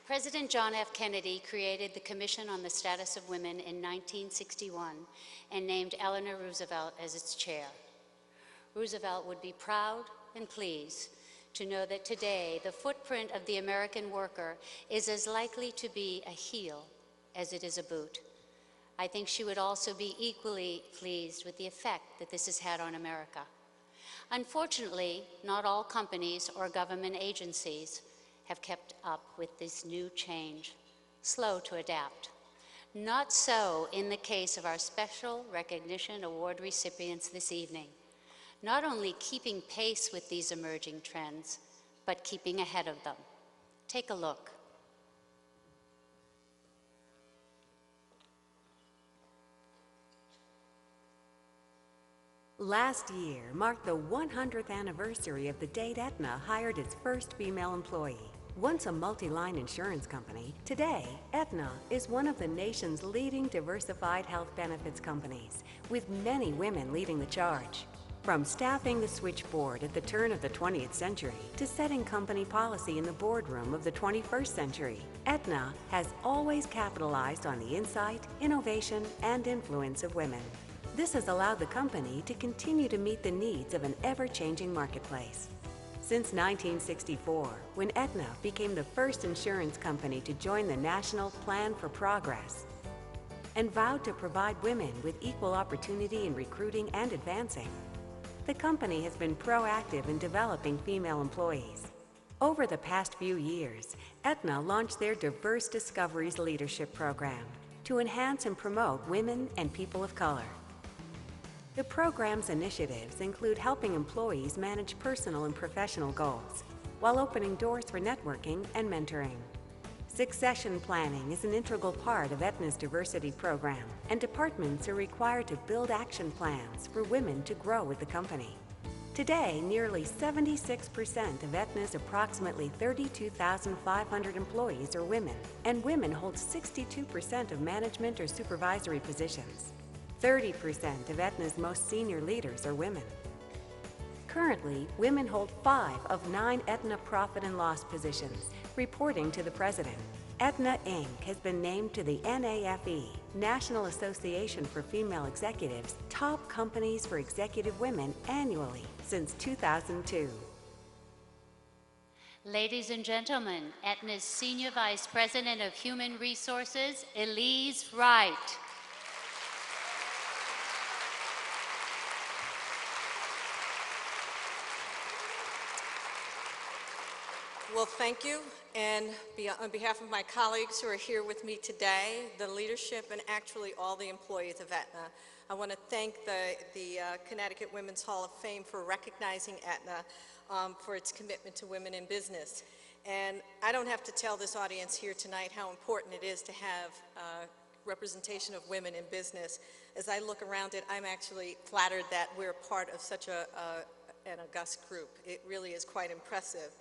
President John F. Kennedy created the Commission on the Status of Women in 1961 and named Eleanor Roosevelt as its chair. Roosevelt would be proud and pleased to know that today the footprint of the American worker is as likely to be a heel as it is a boot. I think she would also be equally pleased with the effect that this has had on America. Unfortunately, not all companies or government agencies have kept up with this new change, slow to adapt. Not so in the case of our Special Recognition Award recipients this evening. Not only keeping pace with these emerging trends, but keeping ahead of them. Take a look. Last year marked the 100th anniversary of the date Aetna hired its first female employee. Once a multi-line insurance company, today Aetna is one of the nation's leading diversified health benefits companies, with many women leading the charge. From staffing the switchboard at the turn of the 20th century to setting company policy in the boardroom of the 21st century, Aetna has always capitalized on the insight, innovation, and influence of women. This has allowed the company to continue to meet the needs of an ever-changing marketplace. Since 1964, when Aetna became the first insurance company to join the National Plan for Progress and vowed to provide women with equal opportunity in recruiting and advancing, the company has been proactive in developing female employees. Over the past few years, Aetna launched their Diverse Discoveries Leadership Program to enhance and promote women and people of color. The program's initiatives include helping employees manage personal and professional goals, while opening doors for networking and mentoring. Succession planning is an integral part of Aetna's diversity program, and departments are required to build action plans for women to grow with the company. Today, nearly 76% of Aetna's approximately 32,500 employees are women, and women hold 62% of management or supervisory positions. 30% of Aetna's most senior leaders are women. Currently, women hold 5 of 9 Aetna profit and loss positions, reporting to the President. Aetna Inc. has been named to the NAFE, National Association for Female Executives, Top Companies for Executive Women annually since 2002. Ladies and gentlemen, Aetna's Senior Vice President of Human Resources, Elise Wright. Well, thank you, and on behalf of my colleagues who are here with me today, the leadership, and actually all the employees of Aetna, I want to thank the Connecticut Women's Hall of Fame for recognizing Aetna for its commitment to women in business. And I don't have to tell this audience here tonight how important it is to have representation of women in business. As I look around it, I'm actually flattered that we're part of such an august group. It really is quite impressive.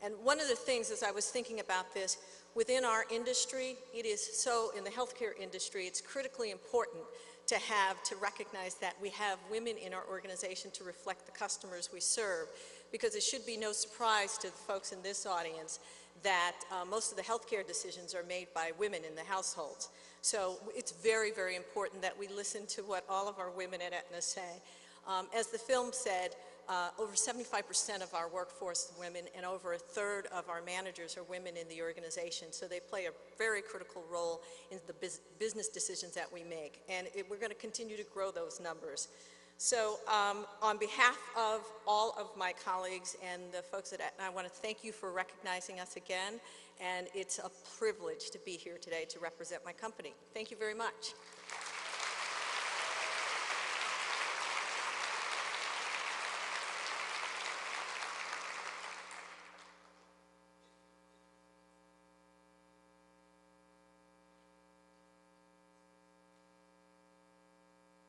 And one of the things, as I was thinking about this, within our industry, it is so, in the healthcare industry, it's critically important to recognize that we have women in our organization to reflect the customers we serve, because it should be no surprise to the folks in this audience that most of the healthcare decisions are made by women in the households. So it's very, very important that we listen to what all of our women at Aetna say. As the film said, over 75% of our workforce is women, and over 1/3 of our managers are women in the organization. So they play a very critical role in the business decisions that we make. And we're going to continue to grow those numbers. So on behalf of all of my colleagues and the folks at Aetna, I want to thank you for recognizing us again. And it's a privilege to be here today to represent my company. Thank you very much.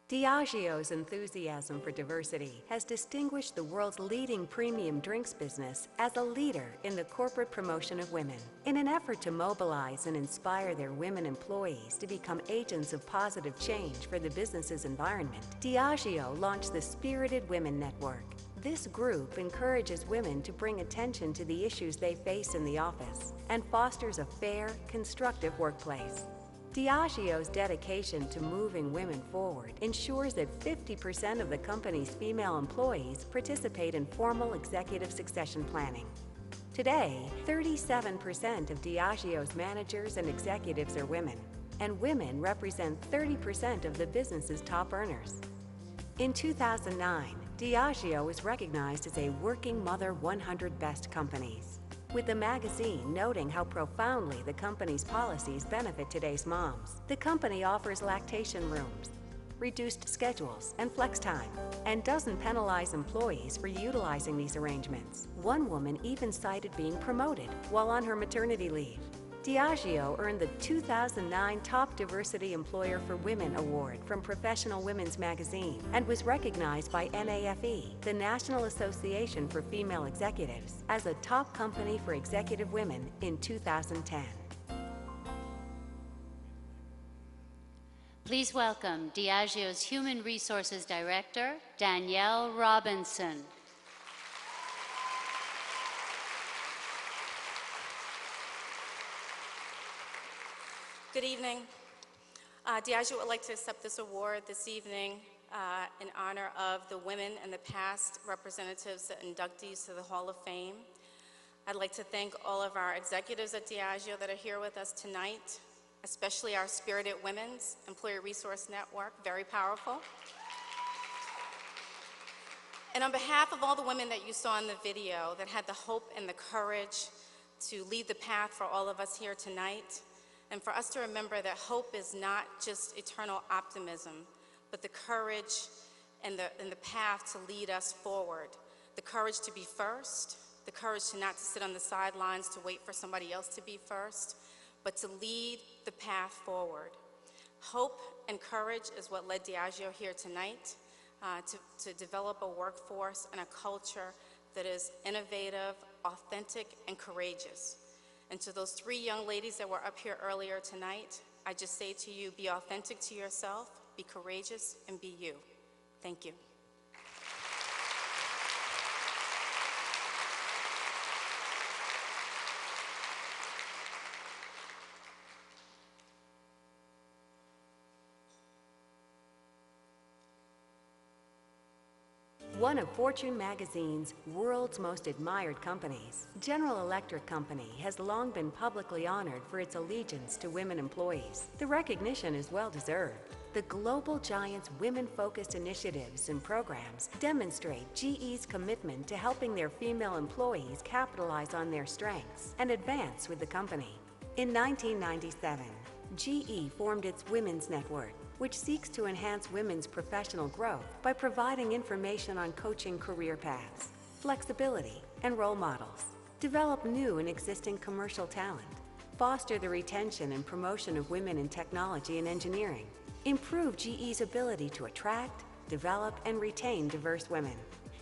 Diageo's enthusiasm for diversity has distinguished the world's leading premium drinks business as a leader in the corporate promotion of women. In an effort to mobilize and inspire their women employees to become agents of positive change for the business's environment, Diageo launched the Spirited Women Network. This group encourages women to bring attention to the issues they face in the office and fosters a fair, constructive workplace. Diageo's dedication to moving women forward ensures that 50% of the company's female employees participate in formal executive succession planning. Today, 37% of Diageo's managers and executives are women, and women represent 30% of the business's top earners. In 2009, Diageo was recognized as a Working Mother 100 Best Companies, with the magazine noting how profoundly the company's policies benefit today's moms. The company offers lactation rooms, reduced schedules, and flex time, and doesn't penalize employees for utilizing these arrangements. One woman even cited being promoted while on her maternity leave. Diageo earned the 2009 Top Diversity Employer for Women Award from Professional Women's Magazine and was recognized by NAFE, the National Association for Female Executives, as a top company for executive women in 2010. Please welcome Diageo's Human Resources Director, Danielle Robinson. Good evening. Diageo would like to accept this award this evening in honor of the women and the past representatives and inductees to the Hall of Fame. I'd like to thank all of our executives at Diageo that are here with us tonight, especially our Spirited Women's Employee Resource Network, very powerful. And on behalf of all the women that you saw in the video that had the hope and the courage to lead the path for all of us here tonight, and for us to remember that hope is not just eternal optimism, but the courage and the path to lead us forward. The courage to be first, the courage to not to sit on the sidelines to wait for somebody else to be first, but to lead the path forward. Hope and courage is what led Diageo here tonight to develop a workforce and a culture that is innovative, authentic, and courageous. And to those three young ladies that were up here earlier tonight, I just say to you, be authentic to yourself, be courageous, and be you. Thank you. One of Fortune magazine's world's most admired companies, General Electric Company has long been publicly honored for its allegiance to women employees. The recognition is well-deserved. The global giant's women-focused initiatives and programs demonstrate GE's commitment to helping their female employees capitalize on their strengths and advance with the company. In 1997, GE formed its Women's Network, which seeks to enhance women's professional growth by providing information on coaching career paths, flexibility, and role models, develop new and existing commercial talent, foster the retention and promotion of women in technology and engineering, improve GE's ability to attract, develop, and retain diverse women.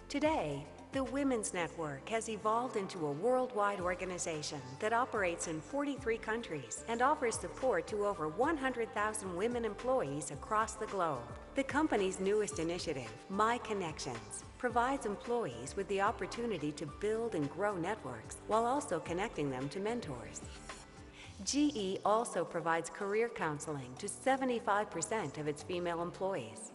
Today, the Women's Network has evolved into a worldwide organization that operates in 43 countries and offers support to over 100,000 women employees across the globe. The company's newest initiative, My Connections, provides employees with the opportunity to build and grow networks while also connecting them to mentors. GE also provides career counseling to 75% of its female employees.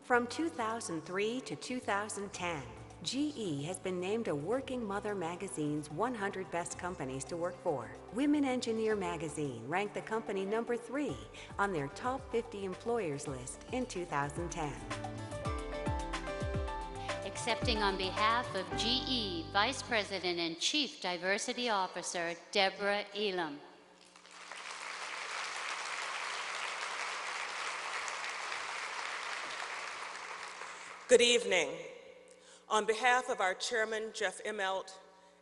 From 2003 to 2010, GE has been named a Working Mother magazine's 100 Best Companies to Work For. Women Engineer magazine ranked the company number 3 on their top 50 employers list in 2010. Accepting on behalf of GE, Vice President and Chief Diversity Officer, Deborah Elam. Good evening. On behalf of our chairman, Jeff Immelt,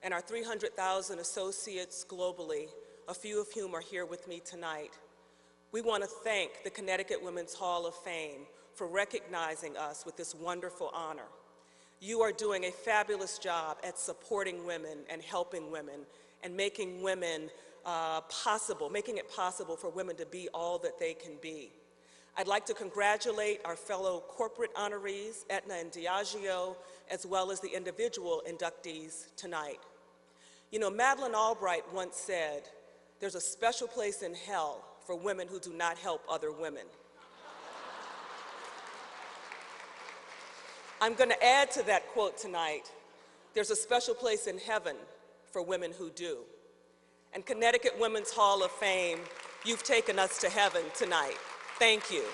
and our 300,000 associates globally, a few of whom are here with me tonight, we want to thank the Connecticut Women's Hall of Fame for recognizing us with this wonderful honor. You are doing a fabulous job at supporting women and helping women and making women making it possible for women to be all that they can be. I'd like to congratulate our fellow corporate honorees, Aetna and Diageo, as well as the individual inductees tonight. You know, Madeleine Albright once said, "There's a special place in hell for women who do not help other women." I'm going to add to that quote tonight, there's a special place in heaven for women who do. And Connecticut Women's Hall of Fame, you've taken us to heaven tonight. Thank you.